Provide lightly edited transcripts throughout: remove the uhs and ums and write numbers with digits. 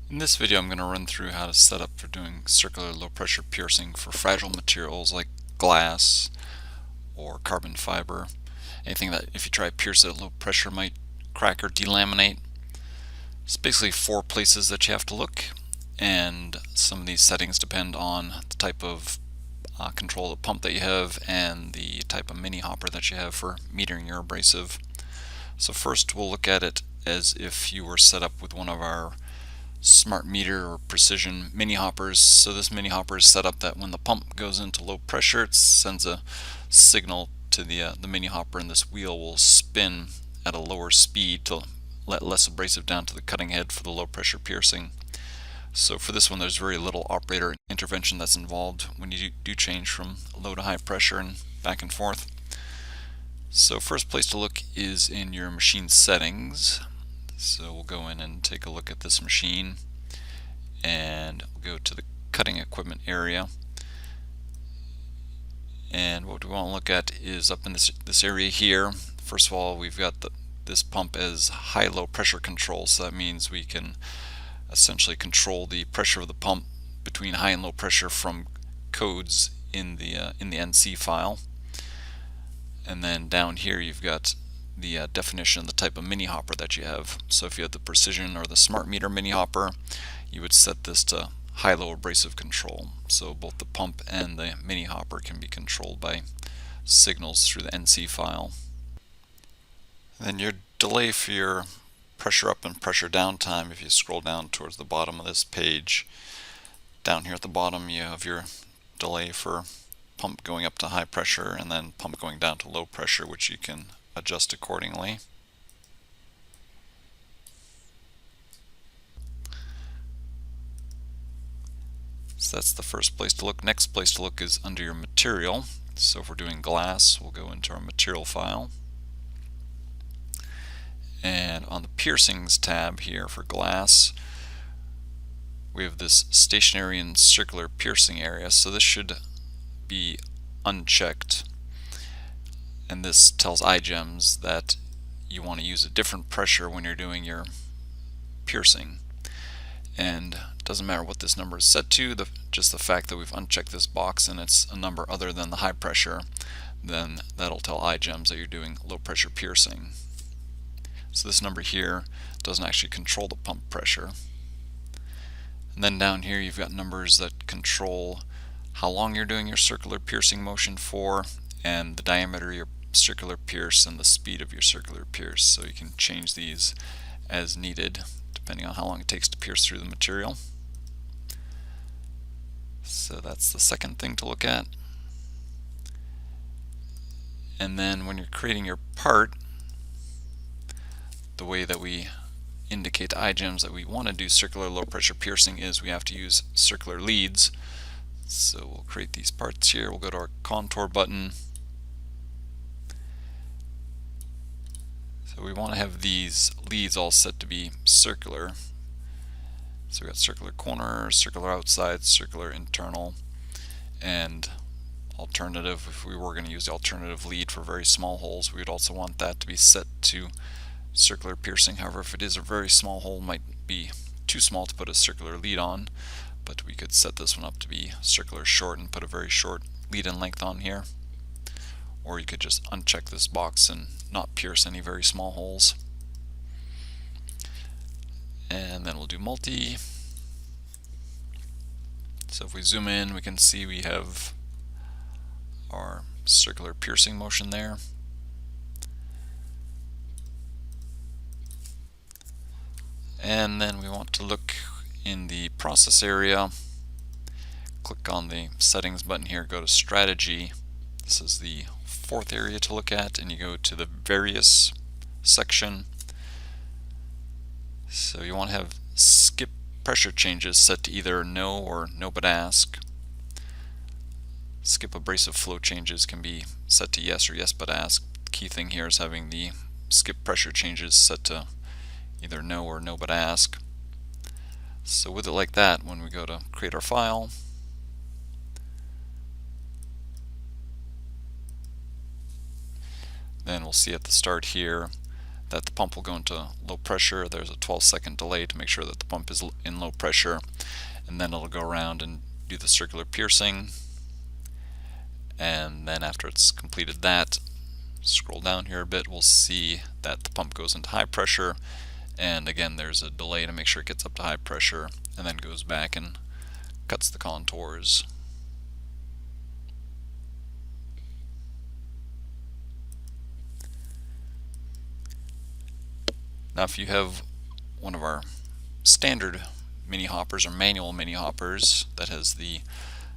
In this video I'm going to run through how to set up for doing circular low pressure piercing for fragile materials like glass or carbon fiber. Anything that if you try to pierce it at low pressure might crack or delaminate. It's basically 4 places that you have to look, and some of these settings depend on the type of control of the pump that you have and the type of mini hopper that you have for metering your abrasive. So first we'll look at it as if you were set up with one of our smart meter or precision mini hoppers. So this mini hopper is set up that when the pump goes into low pressure, it sends a signal to the mini hopper, and this wheel will spin at a lower speed to let less abrasive down to the cutting head for the low pressure piercing. So for this one there's very little operator intervention that's involved when you do change from low to high pressure and back and forth. So first place to look is in your machine settings. So we'll go in and take a look at this machine, and we'll go to the cutting equipment area, and what we want to look at is up in this area here. First of all, we've got this pump as high-low pressure control, so that means we can essentially control the pressure of the pump between high and low pressure from codes in the NC file. And then down here you've got the definition of the type of mini hopper that you have. So if you had the precision or the smart meter mini hopper, you would set this to high-low abrasive control. So both the pump and the mini hopper can be controlled by signals through the NC file. Then your delay for your pressure up and pressure down time, if you scroll down towards the bottom of this page, down here at the bottom you have your delay for pump going up to high pressure and then pump going down to low pressure, which you can adjust accordingly. So that's the first place to look. Next place to look is under your material. So if we're doing glass, we'll go into our material file. And on the piercings tab here for glass, we have this stationary and circular piercing area. So this should be unchecked. And this tells iGEMS that you want to use a different pressure when you're doing your piercing. And it doesn't matter what this number is set to, just the fact that we've unchecked this box and it's a number other than the high pressure, then that'll tell iGEMS that you're doing low pressure piercing. So this number here doesn't actually control the pump pressure. And then down here you've got numbers that control how long you're doing your circular piercing motion for, and the diameter of your circular pierce and the speed of your circular pierce. So you can change these as needed depending on how long it takes to pierce through the material. So that's the second thing to look at. And then when you're creating your part, the way that we indicate to iGEMS that we want to do circular low pressure piercing is we have to use circular leads. So we'll create these parts here. We'll go to our contour button. So we want to have these leads all set to be circular. So we got circular corner, circular outside, circular internal, and alternative. If we were going to use the alternative lead for very small holes, we would also want that to be set to circular piercing. However, if it is a very small hole, it might be too small to put a circular lead on, but we could set this one up to be circular short and put a very short lead in length on here. Or you could just uncheck this box and not pierce any very small holes. And then we'll do multi. So if we zoom in, we can see we have our circular piercing motion there. And then we want to look in the process area. Click on the settings button here, go to strategy. This is the fourth area to look at, and you go to the various section. So you want to have skip pressure changes set to either no or no but ask. Skip abrasive flow changes can be set to yes or yes but ask. The key thing here is having the skip pressure changes set to either no or no but ask. So with it like that, when we go to create our file, then we'll see at the start here that the pump will go into low pressure. There's a 12-second delay to make sure that the pump is in low pressure, and then it'll go around and do the circular piercing. And then after it's completed that, scroll down here a bit, we'll see that the pump goes into high pressure, and again there's a delay to make sure it gets up to high pressure, and then goes back and cuts the contours. Now if you have one of our standard mini hoppers or manual mini hoppers that has the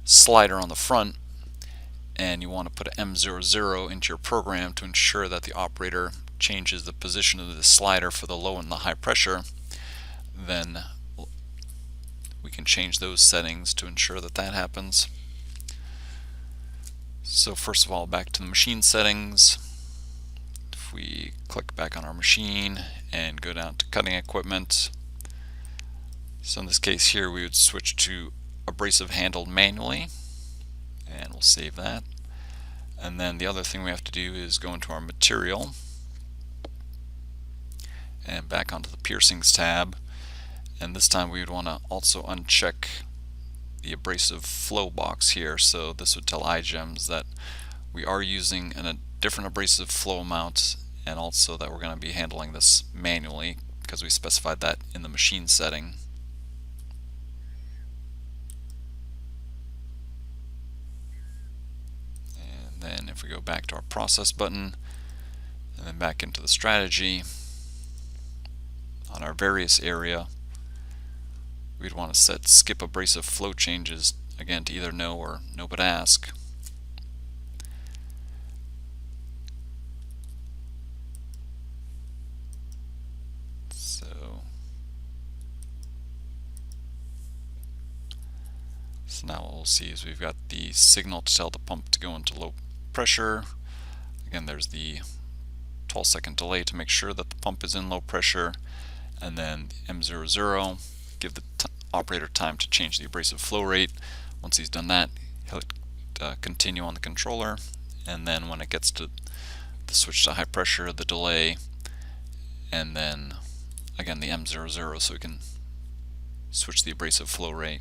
slider on the front, and you want to put an M00 into your program to ensure that the operator changes the position of the slider for the low and the high pressure, then we can change those settings to ensure that that happens. So first of all, back to the machine settings. If we click back on our machine and go down to cutting equipment, so in this case here we would switch to abrasive handled manually, and we'll save that. And then the other thing we have to do is go into our material and back onto the piercings tab, and this time we would want to also uncheck the abrasive flow box here. So this would tell iGEMS that we are using a different abrasive flow amount, and also that we're going to be handling this manually because we specified that in the machine setting. And then if we go back to our process button and then back into the strategy, on our various area we'd want to set skip abrasive flow changes again to either no or no but ask. So now what we'll see is we've got the signal to tell the pump to go into low pressure. Again, there's the 12-second delay to make sure that the pump is in low pressure, and then M00, give the operator time to change the abrasive flow rate. Once he's done that, he'll hit continue on the controller, and then when it gets to the switch to high pressure, the delay, and then again the M00 so we can switch the abrasive flow rate.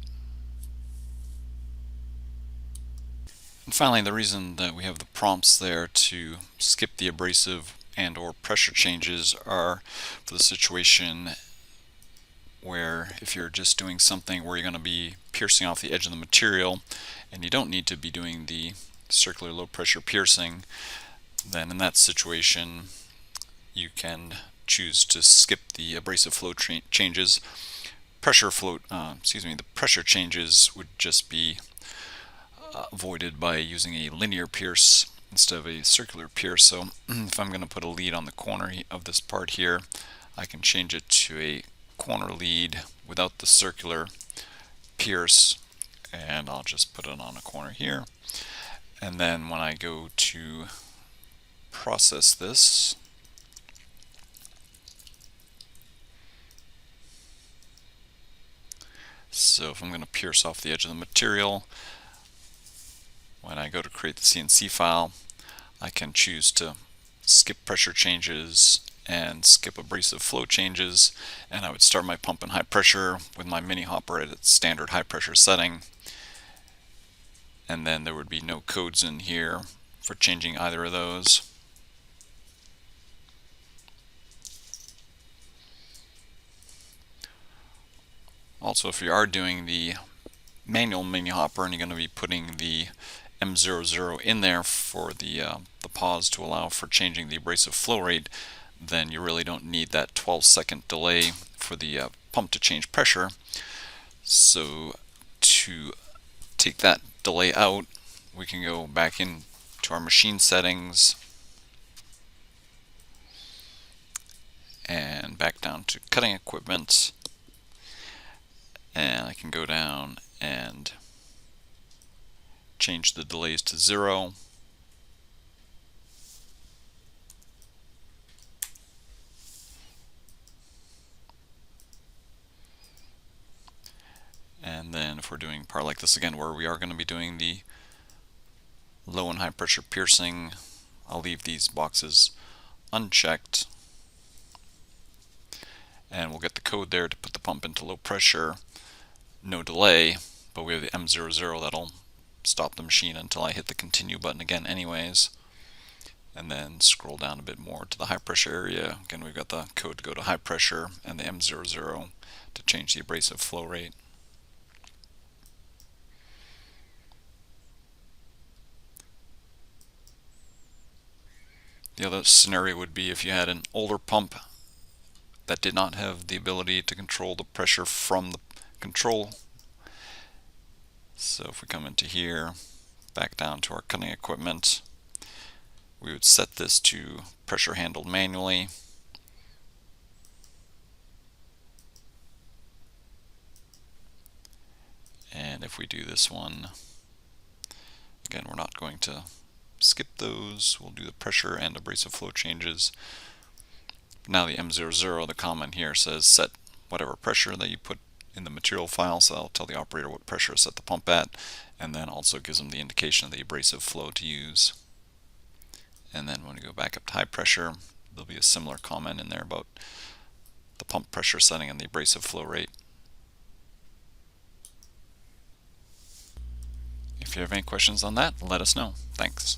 And finally, the reason that we have the prompts there to skip the abrasive and or pressure changes are for the situation where if you're just doing something where you're going to be piercing off the edge of the material and you don't need to be doing the circular low pressure piercing, then in that situation you can choose to skip the abrasive flow changes. The pressure changes would just be avoided by using a linear pierce instead of a circular pierce. So if I'm going to put a lead on the corner of this part here, I can change it to a corner lead without the circular pierce, and I'll just put it on a corner here. And then when I go to process this, so if I'm going to pierce off the edge of the material, when I go to create the CNC file, I can choose to skip pressure changes and skip abrasive flow changes, and I would start my pump in high pressure with my mini hopper at its standard high pressure setting, and then there would be no codes in here for changing either of those. Also, if you are doing the manual mini hopper and you're going to be putting the M00 in there for the pause to allow for changing the abrasive flow rate, then you really don't need that 12-second delay for the pump to change pressure. So to take that delay out, we can go back into our machine settings and back down to cutting equipment, and I can go down and change the delays to 0. And then if we're doing a part like this again where we are going to be doing the low and high pressure piercing, I'll leave these boxes unchecked. and we'll get the code there to put the pump into low pressure, no delay, but we have the M00 that'll stop the machine until I hit the continue button again anyways. And then scroll down a bit more to the high pressure area. Again, we've got the code to go to high pressure and the M00 to change the abrasive flow rate. The other scenario would be if you had an older pump that did not have the ability to control the pressure from the control. So if we come into here, back down to our cutting equipment, we would set this to pressure handled manually. And if we do this one, again, we're not going to skip those. We'll do the pressure and abrasive flow changes. Now the M00, the comment here says set whatever pressure that you put in the material file, so that'll tell the operator what pressure to set the pump at, and then also gives them the indication of the abrasive flow to use. And then when we go back up to high pressure, there'll be a similar comment in there about the pump pressure setting and the abrasive flow rate. If you have any questions on that, let us know. Thanks.